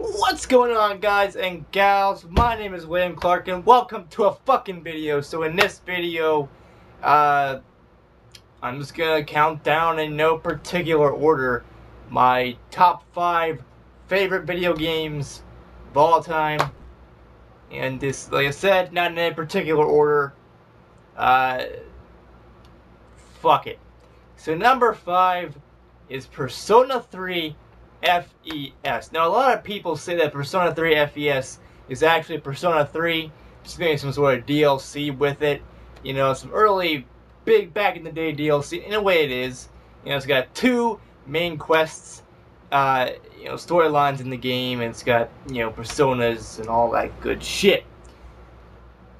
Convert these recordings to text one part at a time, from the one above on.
What's going on, guys and gals? My name is William Clark and welcome to a fucking video. So in this video, I'm just gonna count down in no particular order my top 5 favorite video games of all time. And this, like I said, not in any particular order. Fuck it. So number 5 is Persona 3 FES. Now, a lot of people say that Persona 3 FES is actually Persona 3, just getting some sort of DLC with it. You know, some early, big, back in the day DLC. In a way, it is. You know, it's got 2 main quests, storylines in the game, and it's got, personas and all that good shit.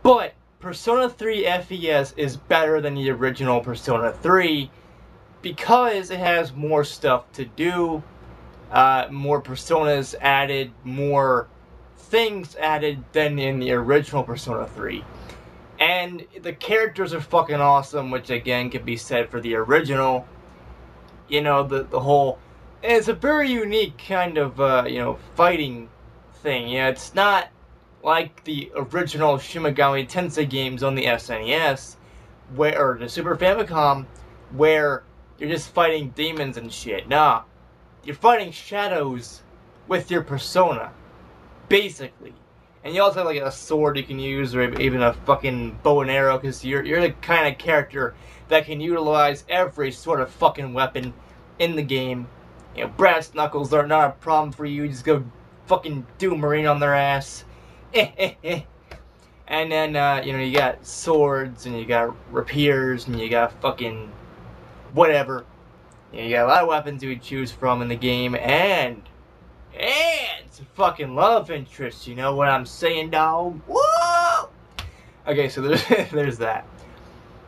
But Persona 3 FES is better than the original Persona 3 because it has more stuff to do. More personas added, more things added than in the original Persona 3. And the characters are fucking awesome, which again can be said for the original. You know, the whole... It's a very unique kind of, fighting thing. Yeah, it's not like the original Shin Megami Tensei games on the SNES, or the Super Famicom, where you're just fighting demons and shit. Nah. You're fighting shadows with your persona, basically. And you also have like a sword you can use, or even a fucking bow and arrow, because you're the kind of character that can utilize every sort of fucking weapon in the game. You know, brass knuckles are not a problem for you. Just go fucking do marine on their ass. And then, you got swords, and you got rapiers, and you got fucking whatever. You got a lot of weapons you would choose from in the game, and some fucking love interests, you know what I'm saying, dog? Woo! Okay, so there's that.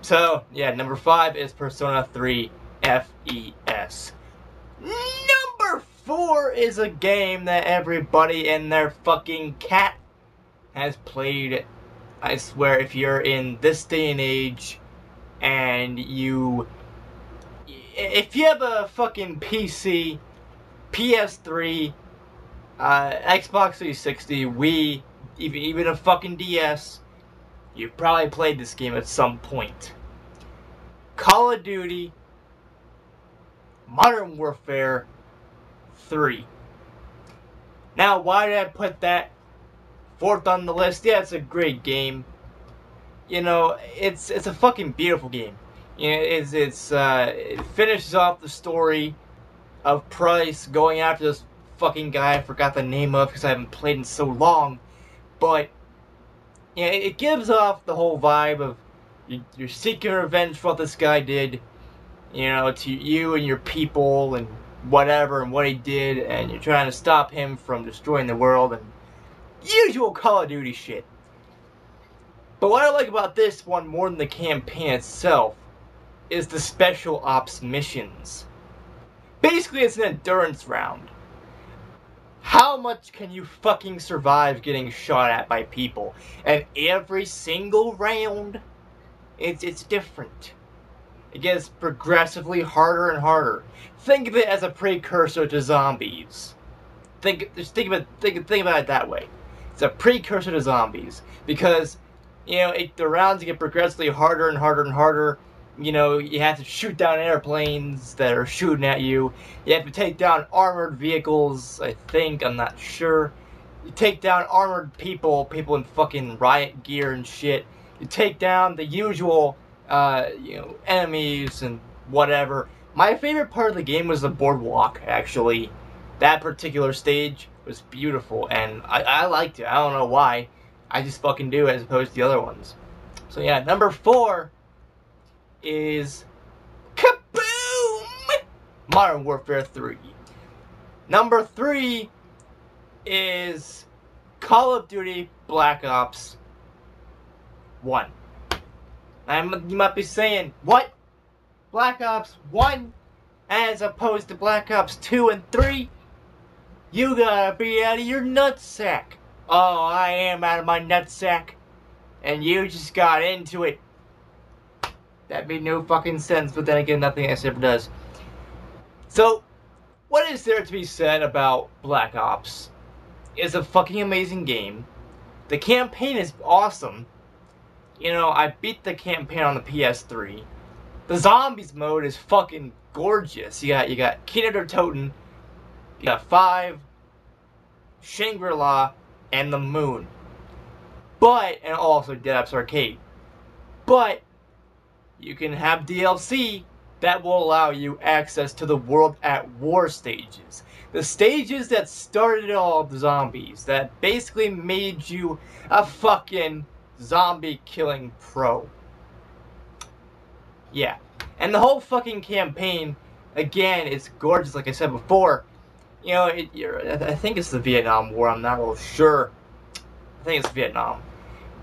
So, yeah, number 5 is Persona 3 FES. Number 4 is a game that everybody and their fucking cat has played. I swear, if you're in this day and age, and if you have a fucking PC, PS3, Xbox 360, Wii, even a fucking DS, you've probably played this game at some point. Call of Duty Modern Warfare 3. Now, why did I put that 4th on the list? Yeah, it's a great game. You know, it's a fucking beautiful game. You know, it finishes off the story of Price going after this fucking guy I forgot the name of because I haven't played in so long. But, you know, it gives off the whole vibe of you're seeking revenge for what this guy did, you know, to you and your people and whatever and what he did, and you're trying to stop him from destroying the world and usual Call of Duty shit. But what I like about this one more than the campaign itself is the special ops missions. Basically, it's an endurance round. How much can you fucking survive getting shot at by people? And every single round, it's different. It gets progressively harder and harder. Think of it as a precursor to zombies. Think about it that way. It's a precursor to zombies because, you know, the rounds get progressively harder and harder and harder. You know, you have to shoot down airplanes that are shooting at you. You have to take down armored vehicles, I think, I'm not sure. You take down armored people in fucking riot gear and shit. You take down the usual, enemies and whatever. My favorite part of the game was the boardwalk, actually. That particular stage was beautiful, and I liked it. I don't know why. I just fucking do, as opposed to the other ones. So yeah, number 4 is Kaboom! Modern Warfare 3. Number 3 is Call of Duty Black Ops 1. You might be saying, what? Black Ops 1 as opposed to Black Ops 2 and 3? You gotta be out of your nutsack. Oh, I am out of my nutsack. And you just got into it. That made no fucking sense, but then again, nothing else ever does. So, what is there to be said about Black Ops? is a fucking amazing game. The campaign is awesome. You know, I beat the campaign on the PS3. The zombies mode is fucking gorgeous. You got Kina der Toten, you got 5, Shangri-La, and the Moon. But, and also Dead Apps Arcade. But, you can have DLC that will allow you access to the World at War stages. The stages that started all the zombies, that basically made you a fucking zombie killing pro. Yeah. And the whole fucking campaign, again, it's gorgeous, like I said before. You know, I think it's the Vietnam War, I'm not real sure. I think it's Vietnam.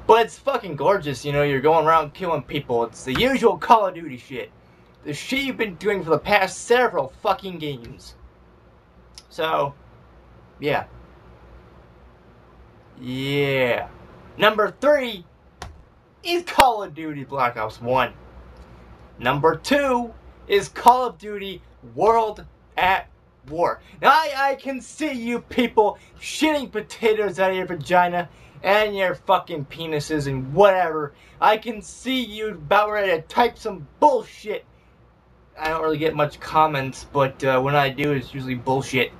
But it's fucking gorgeous, you know, you're going around killing people. It's the usual Call of Duty shit. The shit you've been doing for the past several fucking games. So, yeah. Yeah. Number 3 is Call of Duty Black Ops 1. Number 2 is Call of Duty World at War. Now, I can see you people shitting potatoes out of your vagina and your fucking penises and whatever. I can see you about ready to type some bullshit. I don't really get much comments, but when I do, it's usually bullshit.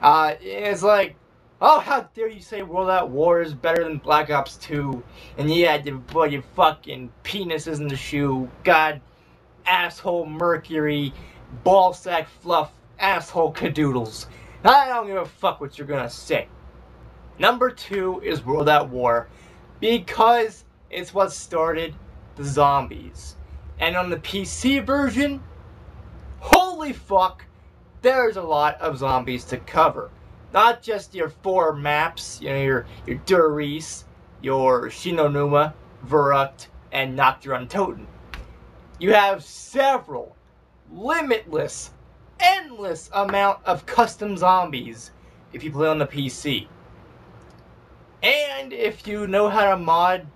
It's like, oh, how dare you say World at War is better than Black Ops 2? And yeah, you put your fucking penises in the shoe. God, asshole Mercury, ballsack fluff, asshole cadoodles. I don't give a fuck what you're gonna say. Number 2 is World at War because it's what started the zombies. And on the PC version, holy fuck, there's a lot of zombies to cover. Not just your 4 maps, you know, your Der Riese, your Shinonuma, Verrückt, and Nacht der Untoten. You have several, limitless, endless amount of custom zombies if you play on the PC. And if you know how to mod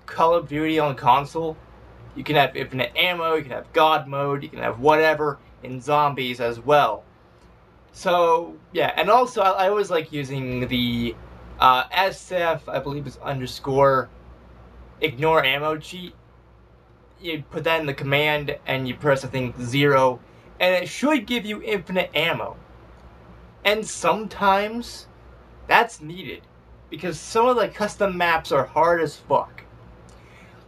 Call of Duty on console, you can have infinite ammo, you can have God mode, you can have whatever in zombies as well. So, yeah, and also I always like using the SF, I believe it's _ ignore ammo cheat. You put that in the command and you press, I think, 0, and it should give you infinite ammo. And sometimes that's needed, because some of the custom maps are hard as fuck.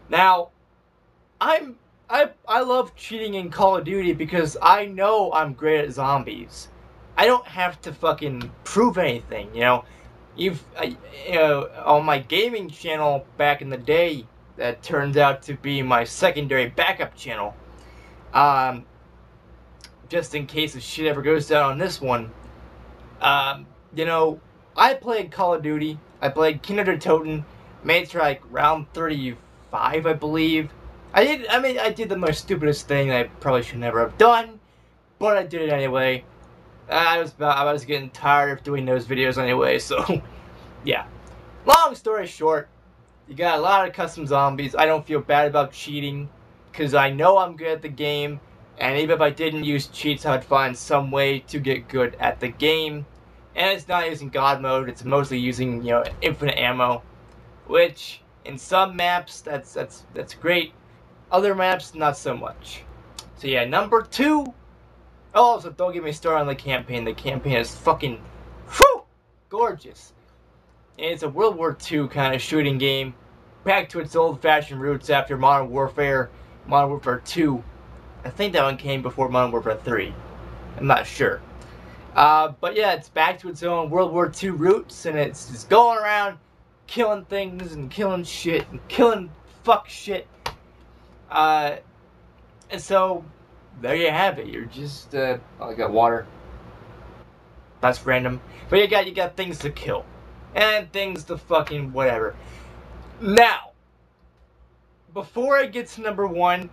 Now, I love cheating in Call of Duty because I know I'm great at zombies. I don't have to fucking prove anything, you know. You know, on my gaming channel back in the day, that turns out to be my secondary backup channel. Just in case the shit ever goes down on this one. You know, I played Call of Duty. I played Kina der Toten. Made it to like round 35, I believe. I did the most stupidest thing I probably should never have done, but I did it anyway. I was getting tired of doing those videos anyway, so yeah. Long story short, you got a lot of custom zombies. I don't feel bad about cheating, because I know I'm good at the game, and even if I didn't use cheats, I would find some way to get good at the game. And it's not using God mode, it's mostly using, you know, infinite ammo, which in some maps that's great. Other maps, not so much. So yeah, number 2. Oh, so don't get me started on the campaign. The campaign is fucking, whew, gorgeous. And it's a World War II kind of shooting game, back to its old-fashioned roots after Modern Warfare 2. I think that one came before Modern Warfare 3. I'm not sure. But yeah, it's back to its own World War II roots, and it's just going around killing things and killing shit and killing fuck shit. And so there you have it. You're just oh, I got water. That's random. But you got things to kill. And things to fucking whatever. Now, before I get to number 1,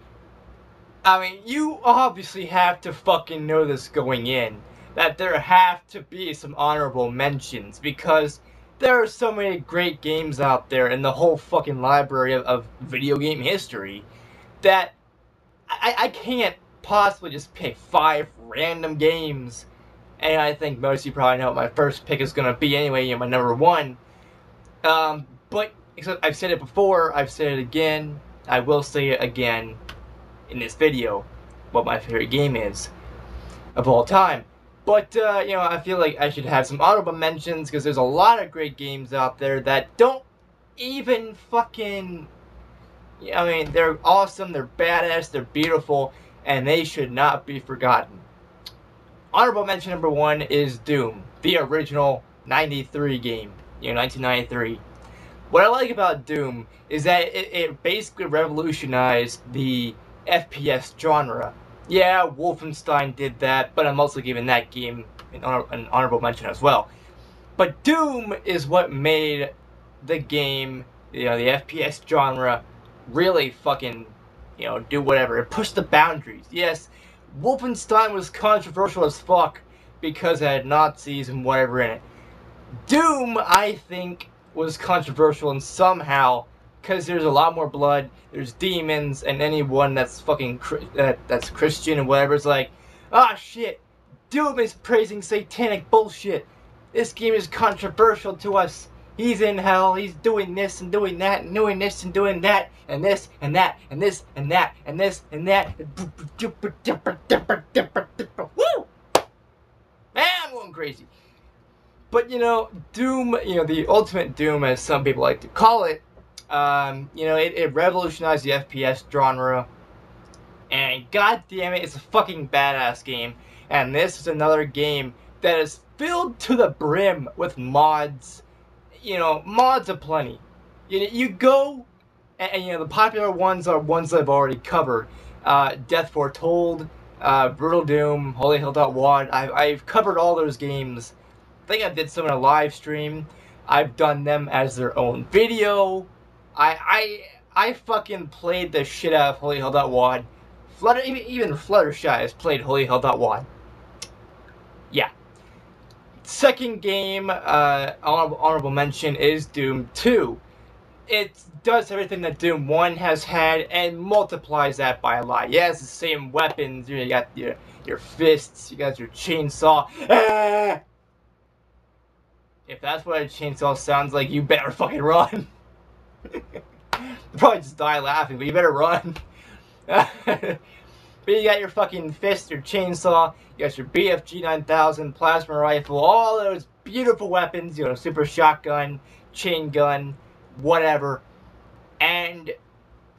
I mean, you obviously have to fucking know this going in, that there have to be some honorable mentions, because there are so many great games out there in the whole fucking library of video game history that I can't possibly just pick 5 random games And I think most of you probably know what my first pick is going to be anyway, you know, my number one. But I've said it before, I've said it again, I will say it again in this video, what my favorite game is of all time. But, you know, I feel like I should have some honorable mentions, because there's a lot of great games out there that don't even fucking... I mean, they're awesome, they're badass, they're beautiful, and they should not be forgotten. Honorable mention number one is Doom, the original 93 game, you know, 1993. What I like about Doom is that it basically revolutionized the FPS genre. Yeah, Wolfenstein did that, but I'm also giving that game an honorable mention as well. But Doom is what made the game, you know, the FPS genre, really fucking, you know, do whatever. It pushed the boundaries. Yes, Wolfenstein was controversial as fuck because it had Nazis and whatever in it. Doom, I think, was controversial and somehow, because there's a lot more blood, there's demons, and anyone that's fucking that's Christian and whatever is like, ah shit, Doom is praising satanic bullshit. This game is controversial to us. He's in hell, he's doing this and doing that, and doing this and doing that, and this and that, and this and that, and this and that. Woo! Man, I'm going crazy. But, you know, Doom, you know, the ultimate Doom, as some people like to call it, you know, it revolutionized the FPS genre. And god damn it, it's a fucking badass game. And this is another game that is filled to the brim with mods. You know, mods aplenty. You go, and you know, the popular ones are ones I've already covered. Death Foretold, Brutal Doom, Holy Hell.wad. I've covered all those games. I think I did some in a live stream. I've done them as their own video. I fucking played the shit out of Holy Hell.wad. Even Fluttershy has played Holy Hell.wad. Yeah. Second game, honorable mention, is Doom 2. It does everything that Doom 1 has had and multiplies that by a lot. Yeah, it's the same weapons. You got your fists, you got your chainsaw. Ah! If that's what a chainsaw sounds like, you better fucking run. You'll probably just die laughing, but you better run. But you got your fucking fist, your chainsaw, you got your BFG 9000, plasma rifle, all those beautiful weapons, you know, super shotgun, chain gun, whatever. And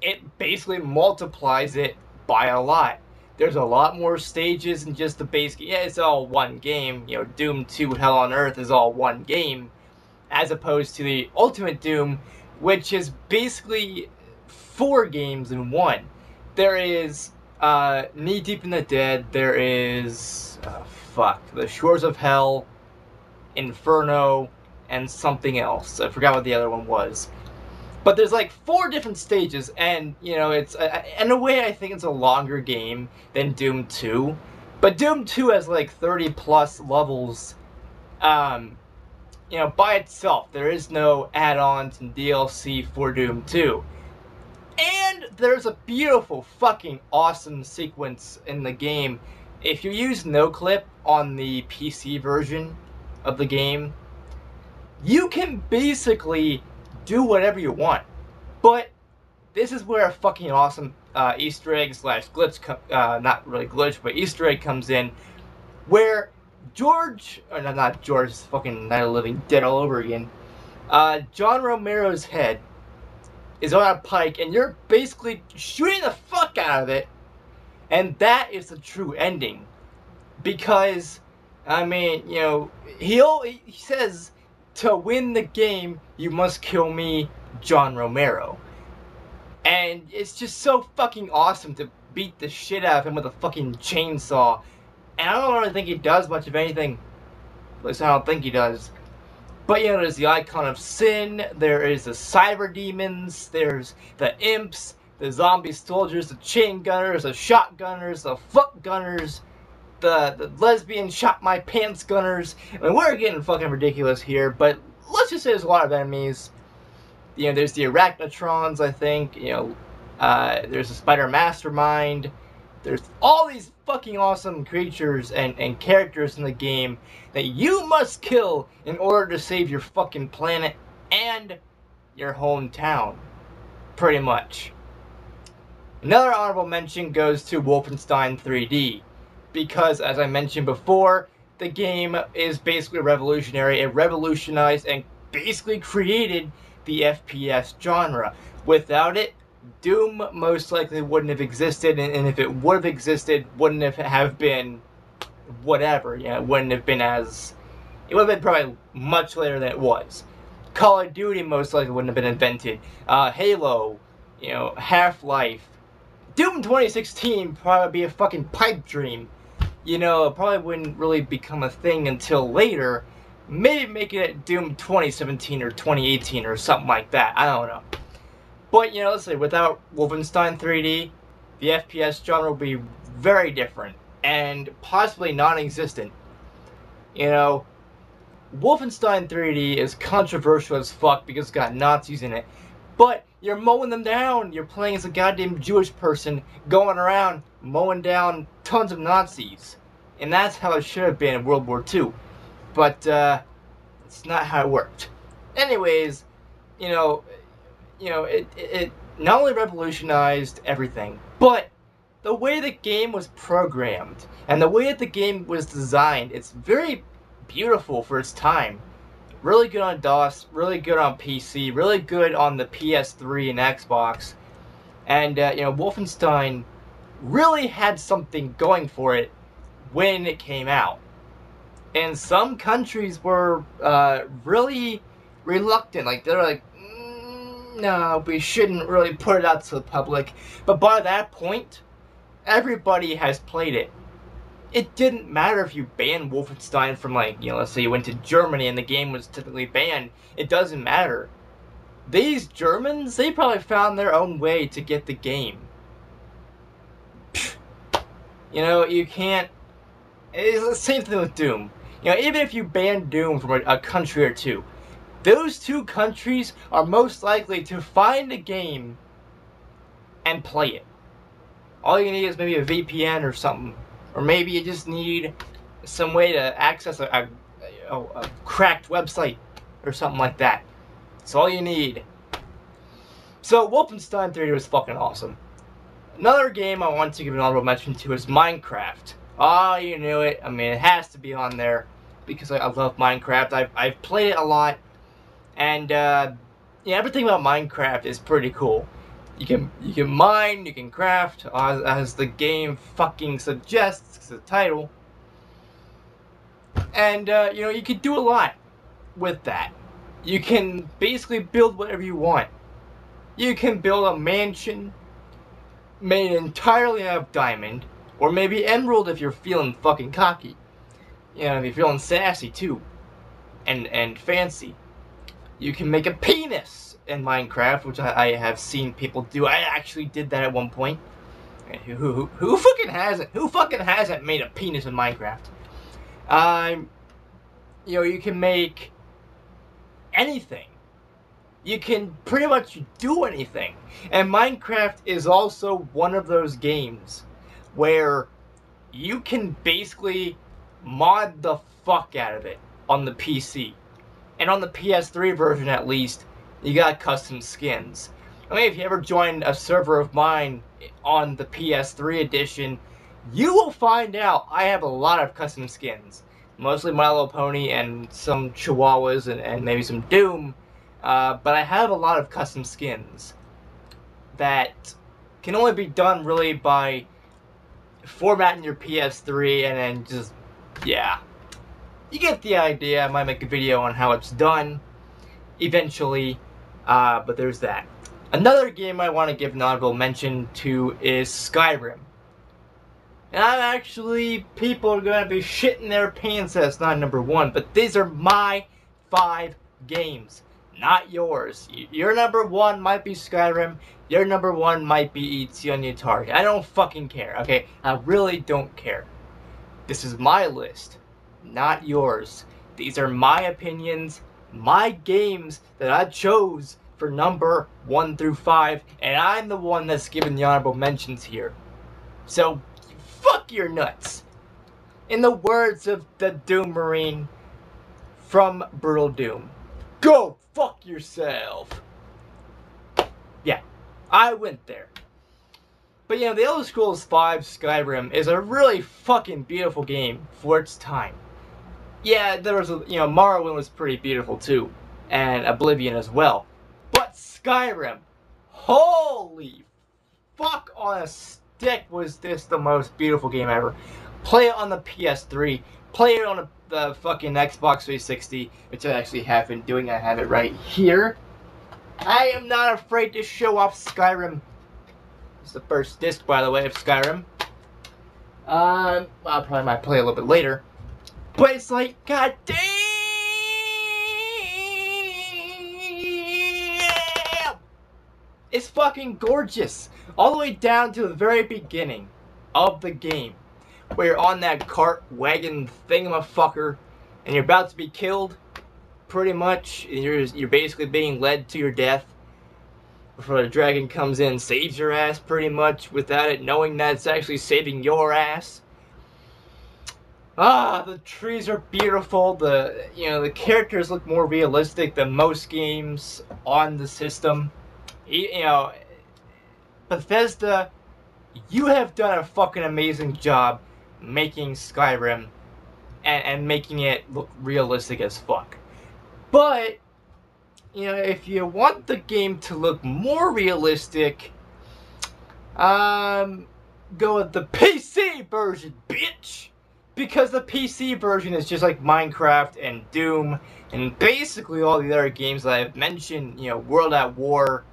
it basically multiplies it by a lot. There's a lot more stages than just the base game. Yeah, it's all one game. You know, Doom 2 Hell on Earth is all one game. As opposed to the Ultimate Doom, which is basically 4 games in one. There is Knee Deep in the Dead. There is The Shores of Hell, Inferno, and something else. I forgot what the other one was. But there's like 4 different stages, and you know, it's in a way I think it's a longer game than Doom 2. But Doom 2 has like 30 plus levels. You know, by itself. There is no add-ons and DLC for Doom 2. And there's a beautiful, fucking awesome sequence in the game. If you use NoClip on the PC version of the game, you can basically do whatever you want. But this is where a fucking awesome Easter egg slash glitch, not really glitch, but Easter egg comes in, where George, or not George, fucking Night of the Living Dead all over again, John Romero's head is on a pike, and you're basically shooting the fuck out of it, and that is the true ending. Because, I mean, you know, he says, to win the game, you must kill me, John Romero. And it's just so fucking awesome to beat the shit out of him with a fucking chainsaw. And I don't really think he does much of anything. At least I don't think he does. But, you know, there's the Icon of Sin, there is the Cyber Demons, there's the Imps, the Zombie Soldiers, the Chain Gunners, the Shotgunners, the Fuck Gunners, the Lesbian Shot My Pants Gunners. I mean, we're getting fucking ridiculous here, but let's just say there's a lot of enemies. You know, there's the Arachnotrons, I think, you know, there's the Spider Mastermind, There's all these fucking awesome creatures and characters in the game that you must kill in order to save your fucking planet and your hometown. Pretty much. Another honorable mention goes to Wolfenstein 3D. Because, as I mentioned before, the game is basically revolutionary. It revolutionized and basically created the FPS genre. Without it, Doom most likely wouldn't have existed, and if it would have existed, wouldn't have been whatever. It wouldn't have been as... It would have been probably much later than it was. Call of Duty most likely wouldn't have been invented. Halo, Half-Life. Doom 2016 probably be a fucking pipe dream. It probably wouldn't really become a thing until later. Maybe making it Doom 2017 or 2018 or something like that. I don't know. But, let's say, without Wolfenstein 3D, the FPS genre would be very different. And possibly non-existent. Wolfenstein 3D is controversial as fuck because it's got Nazis in it. But you're mowing them down. You're playing as a goddamn Jewish person going around mowing down tons of Nazis. And that's how it should have been in World War II. But, it's not how it worked. Anyways, it not only revolutionized everything, but the way the game was programmed and the way that the game was designed, it's very beautiful for its time. Really good on DOS, really good on PC, really good on the PS3 and Xbox. And, Wolfenstein really had something going for it when it came out. And some countries were really reluctant. They're like, no, we shouldn't really put it out to the public. But by that point, everybody has played it. It didn't matter if you banned Wolfenstein from, let's say you went to Germany and the game was typically banned. It doesn't matter. These Germans, they probably found their own way to get the game. You can't... It's the same thing with Doom. Even if you ban Doom from a country or two, those two countries are most likely to find a game and play it. All you need is maybe a VPN or something. Or maybe you just need some way to access a cracked website or something like that. That's all you need. So, Wolfenstein 3D was fucking awesome. Another game I want to give an honorable mention to is Minecraft. Oh, you knew it. I mean, it has to be on there because I love Minecraft. I've played it a lot. And, everything about Minecraft is pretty cool. You can mine, you can craft, as the game fucking suggests, the title. And, you can do a lot with that. You can basically build whatever you want. You can build a mansion made entirely out of diamond, or maybe emerald if you're feeling fucking cocky. If you're feeling sassy too, and fancy. You can make a penis in Minecraft, which I have seen people do. I actually did that at one point. Who fucking hasn't? Who fucking hasn't made a penis in Minecraft? You can make anything. You can pretty much do anything. And Minecraft is also one of those games where you can basically mod the fuck out of it on the PC. And on the PS3 version, at least, you got custom skins. I mean, if you ever join a server of mine on the PS3 edition, you will find out I have a lot of custom skins. Mostly My Little Pony and some Chihuahuas and maybe some Doom. But I have a lot of custom skins that can only be done really by formatting your PS3 and then just, yeah. You get the idea. I might make a video on how it's done eventually, but there's that. Another game I want to give an honorable mention to is Skyrim. And people are going to be shitting their pants that it's not number one, but these are my 5 games, not yours. Your number 1 might be Skyrim, your number 1 might be E.T. on your target. I don't fucking care, okay? I really don't care. This is my list, not yours. These are my opinions, my games that I chose for number 1 through 5, and I'm the one that's giving the honorable mentions here. So, fuck your nuts. In the words of the Doom Marine from Brutal Doom, go fuck yourself. Yeah, I went there. But the Elder Scrolls V Skyrim is a really fucking beautiful game for its time. Yeah, there was Morrowind was pretty beautiful too, and Oblivion as well. But Skyrim, holy fuck on a stick, was this the most beautiful game ever. Play it on the PS3, play it on the fucking Xbox 360, which I actually have been doing. I have it right here. I am not afraid to show off Skyrim. It's the first disc, by the way, of Skyrim. I probably might play a little bit later. But it's like, god damn! It's fucking gorgeous. All the way down to the very beginning of the game, where you're on that cart wagon thingamafucker, and you're about to be killed, pretty much. And you're basically being led to your death before the dragon comes in and saves your ass, pretty much, without it knowing that it's actually saving your ass. The trees are beautiful. The characters look more realistic than most games on the system. Bethesda, you have done a fucking amazing job making Skyrim and making it look realistic as fuck. But if you want the game to look more realistic, go with the PC version, bitch. Because the PC version is just like Minecraft and Doom and basically all the other games that I've mentioned, World at War,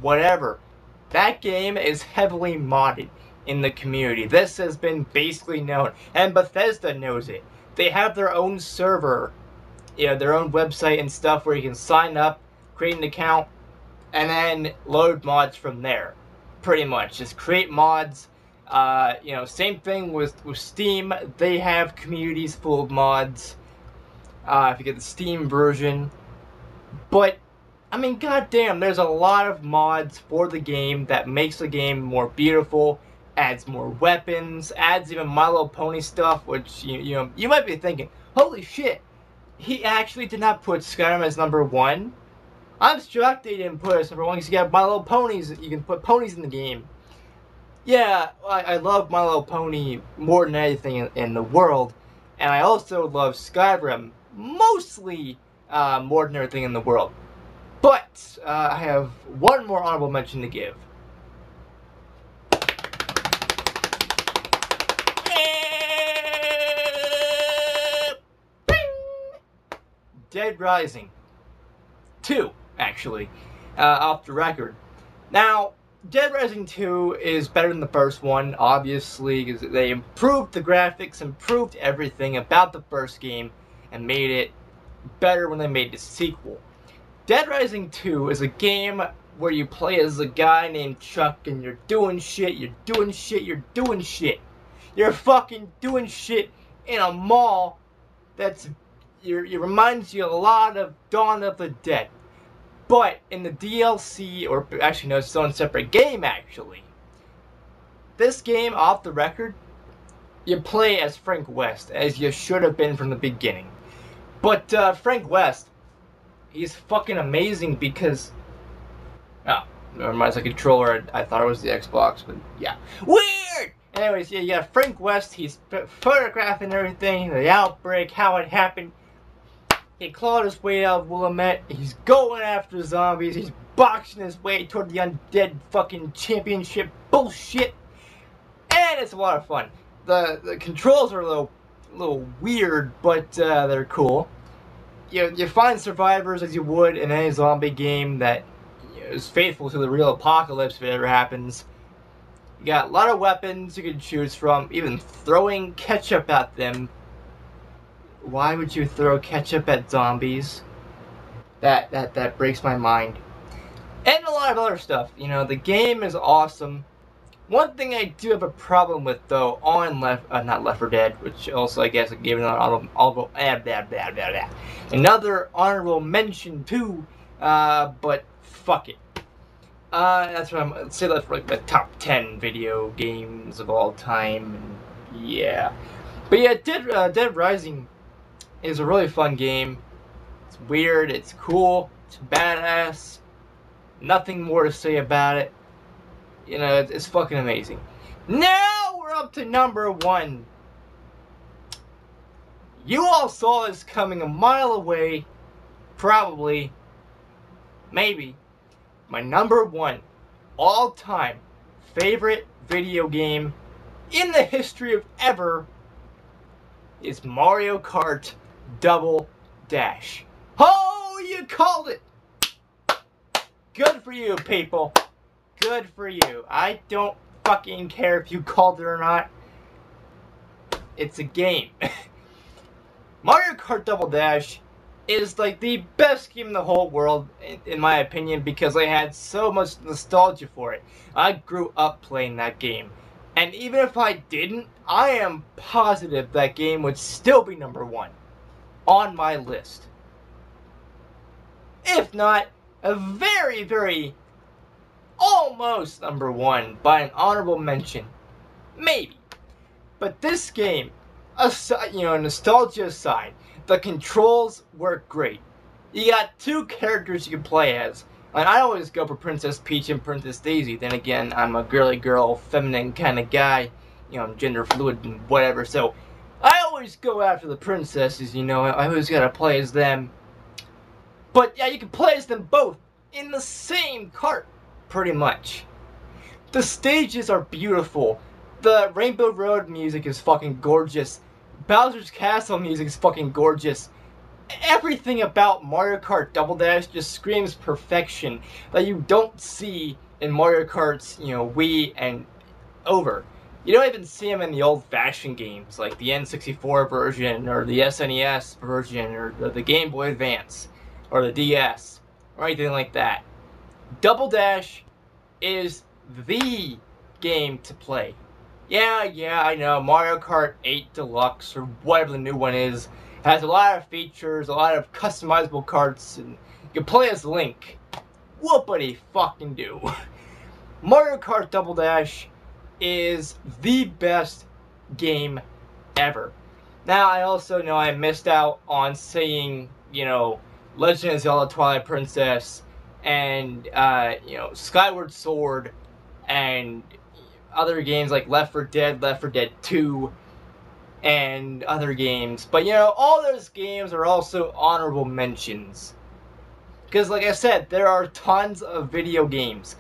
whatever. That game is heavily modded in the community. This has been basically known, and Bethesda knows it. They have their own server, their own website and stuff where you can sign up, create an account, and then load mods from there. Pretty much. Just create mods. Same thing with Steam. They have communities full of mods. If you get the Steam version. But, goddamn, there's a lot of mods for the game that makes the game more beautiful, adds more weapons, adds even My Little Pony stuff, which, you might be thinking, holy shit, he actually did not put Skyrim as #1. I'm shocked they didn't put it as #1 because you got My Little Ponies, you can put ponies in the game. Yeah, I love My Little Pony more than anything in the world, and I also love Skyrim mostly more than everything in the world. But I have one more honorable mention to give. Dead Rising 2, actually, off the record. Now, Dead Rising 2 is better than the first one, obviously, because they improved the graphics, improved everything about the first game, and made it better when they made the sequel. Dead Rising 2 is a game where you play as a guy named Chuck, and you're doing shit, you're doing shit, you're doing shit. You're fucking doing shit in a mall that's, it reminds you a lot of Dawn of the Dead. But in the DLC, or actually no, it's its own separate game actually. This game, off the record, you play as Frank West, as you should have been from the beginning. But Frank West, he's fucking amazing because... Oh, never mind, it's a controller, I thought it was the Xbox, but yeah. Weird! Anyways, yeah, you got Frank West, he's photographing everything, the outbreak, how it happened. He clawed his way out of Willamette. He's going after zombies. He's boxing his way toward the undead fucking championship bullshit. And it's a lot of fun. The controls are a little weird, but they're cool. You find survivors as you would in any zombie game that is faithful to the real apocalypse if it ever happens. You got a lot of weapons you can choose from, even throwing ketchup at them. Why would you throw ketchup at zombies? That breaks my mind. And a lot of other stuff. The game is awesome. One thing I do have a problem with, though, on not Left 4 Dead, which also I guess I gave another another honorable mention too, but fuck it. That's what I'd say that's like the top 10 video games of all time. And yeah. But yeah, Dead Rising is a really fun game. It's weird, it's cool, it's badass. Nothing more to say about it. You know, it's fucking amazing. Now we're up to number 1. You all saw this coming a mile away. Probably. Maybe. My number 1 all-time favorite video game in the history of ever is Mario Kart Double Dash. Oh, you called it! Good for you, people. Good for you. I don't fucking care if you called it or not. It's a game. Mario Kart Double Dash is like the best game in the whole world, in my opinion, because I had so much nostalgia for it. I grew up playing that game. And even if I didn't, I am positive that game would still be number 1 on my list. If not, a very, very almost number 1 by an honorable mention. Maybe. But this game, aside, nostalgia aside, the controls work great. You got 2 characters you can play as. And I always go for Princess Peach and Princess Daisy. Then again, I'm a girly girl, feminine kind of guy. I'm gender fluid and whatever. So, I always go after the princesses, I always gotta play as them. But yeah, you can play as them both in the same kart, pretty much. The stages are beautiful. The Rainbow Road music is fucking gorgeous. Bowser's Castle music is fucking gorgeous. Everything about Mario Kart Double Dash just screams perfection that you don't see in Mario Kart's, Wii and over. You don't even see them in the old-fashioned games, like the N64 version, or the SNES version, or the Game Boy Advance, or the DS, or anything like that. Double Dash is the game to play. Yeah, I know, Mario Kart 8 Deluxe, or whatever the new one is, has a lot of features, a lot of customizable karts, and you can play as Link. Whoopity fucking do. Mario Kart Double Dash is the best game ever. Now, I also know I missed out on seeing, Legend of Zelda Twilight Princess, and, Skyward Sword, and other games like Left 4 Dead 2, and other games. But, all those games are also honorable mentions. Because, like I said, there are tons of video games.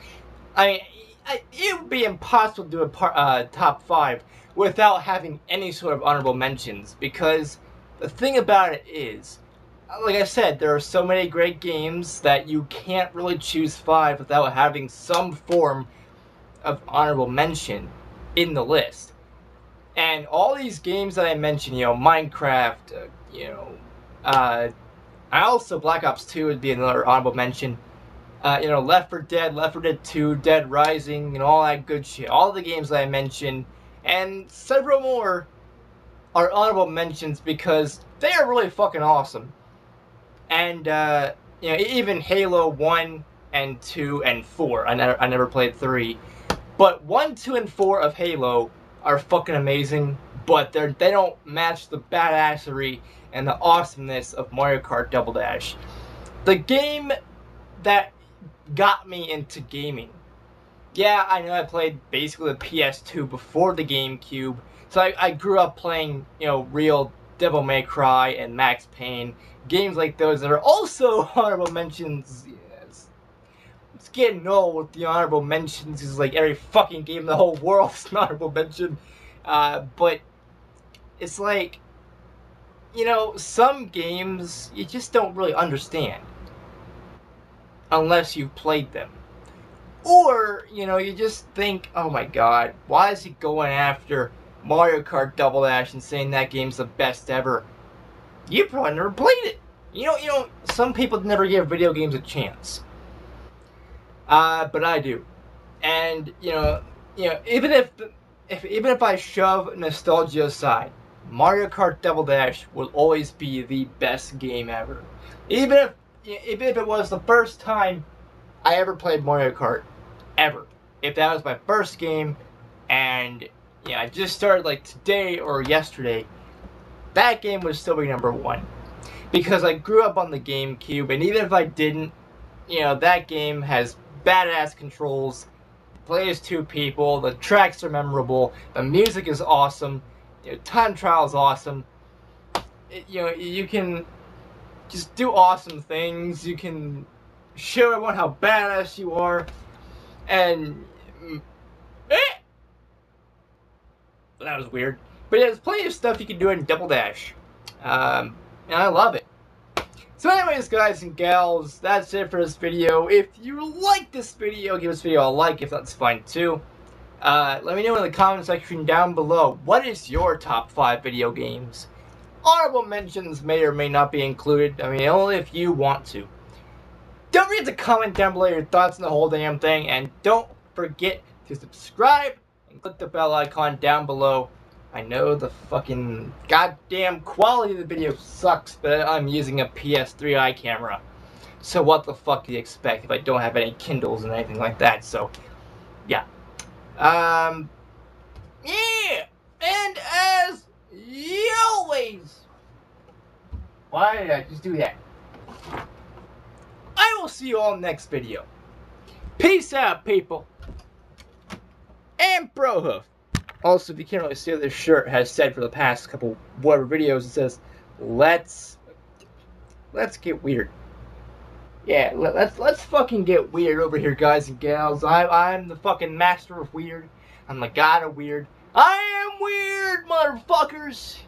I mean, it would be impossible to do a top 5 without having any sort of honorable mentions. Because the thing about it is, like I said, there are so many great games that you can't really choose 5 without having some form of honorable mention in the list. And all these games that I mentioned, Minecraft, I also, Black Ops 2 would be another honorable mention. Left 4 Dead 2, Dead Rising, and all that good shit. All the games that I mentioned, and several more, are honorable mentions because they are really fucking awesome. And, even Halo 1 and 2 and 4. I never played 3. But 1, 2, and 4 of Halo are fucking amazing, but they don't match the badassery and the awesomeness of Mario Kart Double Dash. The game that got me into gaming. Yeah, I know I played basically the PS2 before the GameCube, so I grew up playing, real Devil May Cry and Max Payne, games like those that are also honorable mentions. Yes. It's getting old with the honorable mentions, is like every fucking game in the whole world is an honorable mention. But it's like, some games you just don't really understand unless you've played them. Or, you just think, oh my god, why is he going after Mario Kart Double Dash and saying that game's the best ever? You probably never played it. Some people never give video games a chance. But I do. And, even if I shove nostalgia aside, Mario Kart Double Dash will always be the best game ever. Even if it was the first time I ever played Mario Kart, ever. If that was my first game, and yeah, I just started like today or yesterday, that game would still be number one. Because I grew up on the GameCube, and even if I didn't, that game has badass controls, plays 2 people, the tracks are memorable, the music is awesome, time trial is awesome. You can just do awesome things, you can show everyone how badass you are, and that was weird. But yeah, there's plenty of stuff you can do in Double Dash, and I love it. So anyways, guys and gals, that's it for this video. If you like this video, give this video a like. If that's fine too. Let me know in the comment section down below. What is your top 5 video games? Honorable mentions may or may not be included. I mean, only if you want to. Don't forget to comment down below your thoughts on the whole damn thing. And don't forget to subscribe and click the bell icon down below. I know the fucking goddamn quality of the video sucks, but I'm using a PS3i camera. So what the fuck do you expect if I don't have any Kindles and anything like that? So, yeah. Yeah! And as always... Why did I just do that? I will see you all next video. Peace out, people. And Brohoof. Also, if you can't really see what this shirt has said for the past couple whatever videos, it says, let's get weird. Yeah, let's fucking get weird over here, guys and gals. I'm the fucking master of weird. I'm the god of weird. I am weird, motherfuckers.